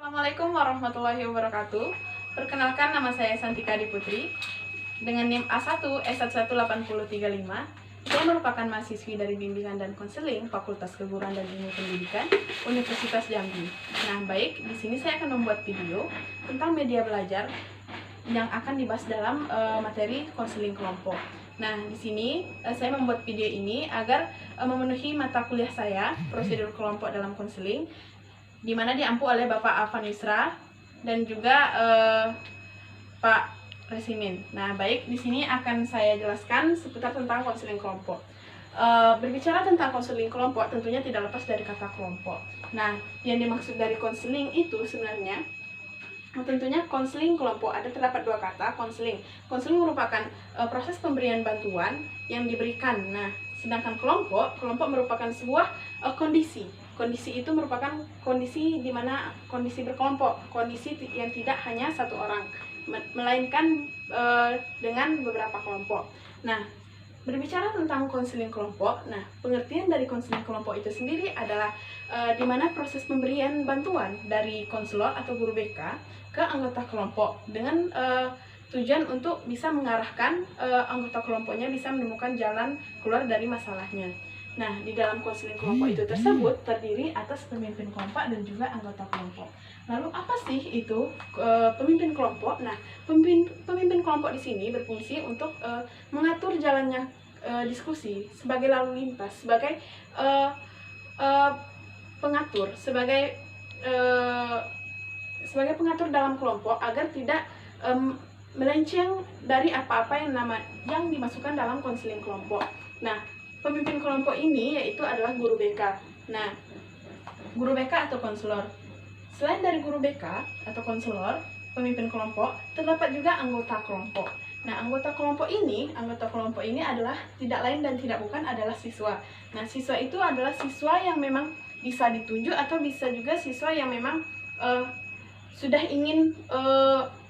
Assalamualaikum warahmatullahi wabarakatuh. Perkenalkan, nama saya Santika Diputri dengan NIM A1S11835. Saya merupakan mahasiswi dari Bimbingan dan Konseling Fakultas Keguruan dan Ilmu Pendidikan Universitas Jambi. Nah, baik, di sini saya akan membuat video tentang media belajar yang akan dibahas dalam materi konseling kelompok. Nah, di sini saya membuat video ini agar memenuhi mata kuliah saya, prosedur kelompok dalam konseling, di mana diampu oleh Bapak Afan Yusra dan juga Pak Resimin. Nah, baik, di sini akan saya jelaskan seputar tentang konseling kelompok. Berbicara tentang konseling kelompok, tentunya tidak lepas dari kata kelompok. Nah, yang dimaksud dari konseling itu sebenarnya tentunya konseling kelompok. Terdapat dua kata, konseling. Konseling merupakan proses pemberian bantuan yang diberikan. Nah, sedangkan kelompok merupakan sebuah kondisi. Kondisi itu merupakan kondisi di mana kondisi berkelompok, kondisi yang tidak hanya satu orang, melainkan dengan beberapa kelompok. Nah, berbicara tentang konseling kelompok, nah pengertian dari konseling kelompok itu sendiri adalah di mana proses pemberian bantuan dari konselor atau guru BK ke anggota kelompok dengan tujuan untuk bisa mengarahkan anggota kelompoknya bisa menemukan jalan keluar dari masalahnya. Nah, di dalam konseling kelompok itu tersebut terdiri atas pemimpin kelompok dan juga anggota kelompok. Lalu apa sih itu pemimpin kelompok? Nah, pemimpin kelompok di sini berfungsi untuk mengatur jalannya diskusi sebagai lalu lintas, sebagai pengatur, sebagai pengatur dalam kelompok agar tidak melenceng dari apa-apa yang dimasukkan dalam konseling kelompok. Nah, pemimpin kelompok ini yaitu adalah guru BK. Nah, guru BK atau konselor. Selain dari guru BK atau konselor, pemimpin kelompok, terdapat juga anggota kelompok. Nah, anggota kelompok ini adalah tidak lain dan tidak bukan adalah siswa. Nah, siswa itu adalah siswa yang memang bisa ditunjuk atau bisa juga siswa yang memang sudah ingin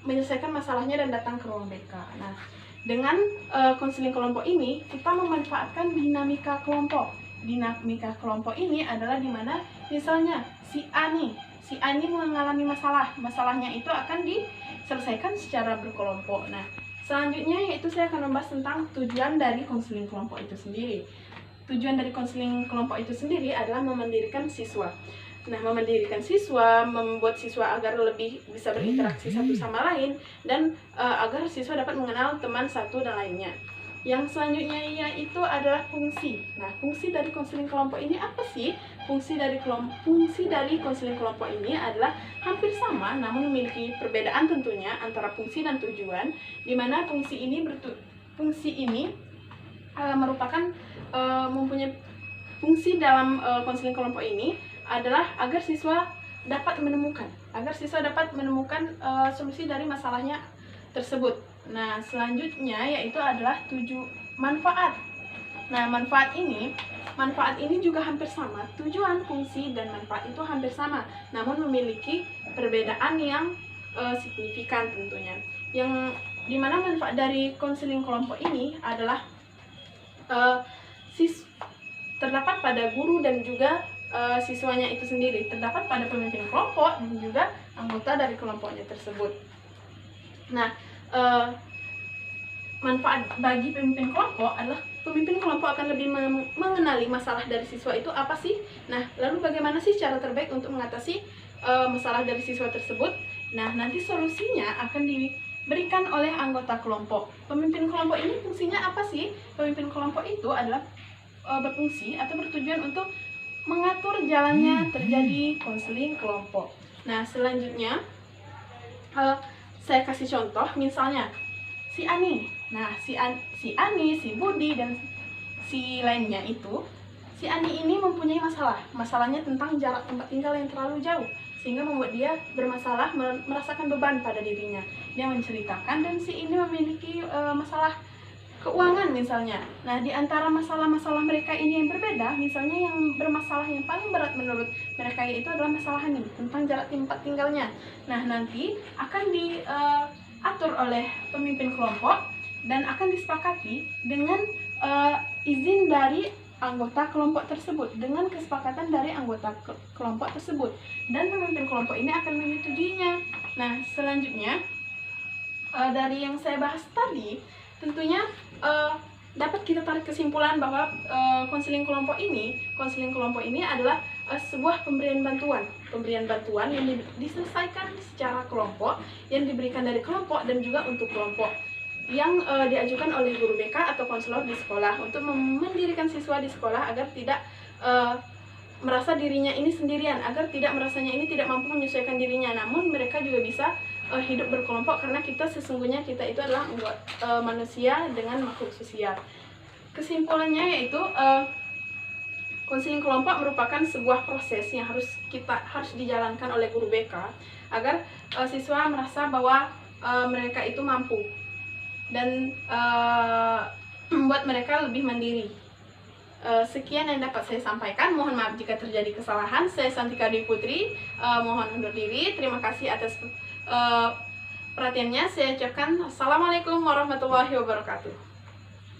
menyelesaikan masalahnya dan datang ke ruang BK. Nah, dengan konseling kelompok ini, kita memanfaatkan dinamika kelompok. Dinamika kelompok ini adalah di mana misalnya si A nih mengalami masalahnya itu akan diselesaikan secara berkelompok. Nah, selanjutnya yaitu saya akan membahas tentang tujuan dari konseling kelompok itu sendiri. Tujuan dari konseling kelompok itu sendiri adalah memendirikan siswa. Nah, memendirikan siswa, membuat siswa agar lebih bisa berinteraksi satu sama lain, dan agar siswa dapat mengenal teman satu dan lainnya. Yang selanjutnya yaitu adalah fungsi. Nah, fungsi dari konseling kelompok ini apa sih? Fungsi dari konseling kelompok ini adalah hampir sama, namun memiliki perbedaan tentunya antara fungsi dan tujuan, di mana fungsi ini merupakan mempunyai fungsi dalam konseling kelompok ini adalah agar siswa dapat menemukan solusi dari masalahnya tersebut. Nah, selanjutnya yaitu adalah manfaat. Nah, manfaat ini juga hampir sama. Tujuan, fungsi, dan manfaat itu hampir sama, namun memiliki perbedaan yang signifikan tentunya. Yang dimana manfaat dari konseling kelompok ini adalah terdapat pada guru dan juga siswanya itu sendiri, terdapat pada pemimpin kelompok dan juga anggota dari kelompoknya tersebut. Nah, manfaat bagi pemimpin kelompok adalah pemimpin kelompok akan lebih mengenali masalah dari siswa itu apa sih. Nah, lalu bagaimana sih cara terbaik untuk mengatasi masalah dari siswa tersebut. Nah, nanti solusinya akan diberikan oleh anggota kelompok. Pemimpin kelompok ini fungsinya apa sih? Pemimpin kelompok itu adalah berfungsi atau bertujuan untuk mengatur jalannya terjadi konseling kelompok. Nah, selanjutnya saya kasih contoh, misalnya si Ani. Nah, si Ani, si Budi, dan si lainnya itu, si Ani ini mempunyai masalahnya tentang jarak tempat tinggal yang terlalu jauh, sehingga membuat dia bermasalah, merasakan beban pada dirinya. Dia menceritakan, dan si ini memiliki masalah keuangan misalnya. Nah, di antara masalah-masalah mereka ini yang berbeda, misalnya yang bermasalah yang paling berat menurut mereka itu adalah masalah ini tentang jarak tempat tinggalnya. Nah, nanti akan diatur oleh pemimpin kelompok dan akan disepakati dengan izin dari anggota kelompok tersebut dengan kesepakatan dari anggota kelompok tersebut, dan pemimpin kelompok ini akan menyetujuinya. Nah, selanjutnya dari yang saya bahas tadi, tentunya dapat kita tarik kesimpulan bahwa konseling kelompok ini adalah sebuah pemberian bantuan yang diselesaikan secara kelompok, yang diberikan dari kelompok dan juga untuk kelompok, yang diajukan oleh guru BK atau konselor di sekolah untuk mendirikan siswa di sekolah agar tidak merasa dirinya ini sendirian, agar tidak merasanya ini tidak mampu menyesuaikan dirinya, namun mereka juga bisa hidup berkelompok, karena sesungguhnya kita itu adalah manusia dengan makhluk sosial. Kesimpulannya yaitu konseling kelompok merupakan sebuah proses yang harus dijalankan oleh guru BK agar siswa merasa bahwa mereka itu mampu dan membuat mereka lebih mandiri. Sekian yang dapat saya sampaikan. Mohon maaf jika terjadi kesalahan. Saya Santika Dwi Putri, mohon undur diri. Terima kasih atas perhatiannya. Saya ucapkan Assalamualaikum warahmatullahi wabarakatuh.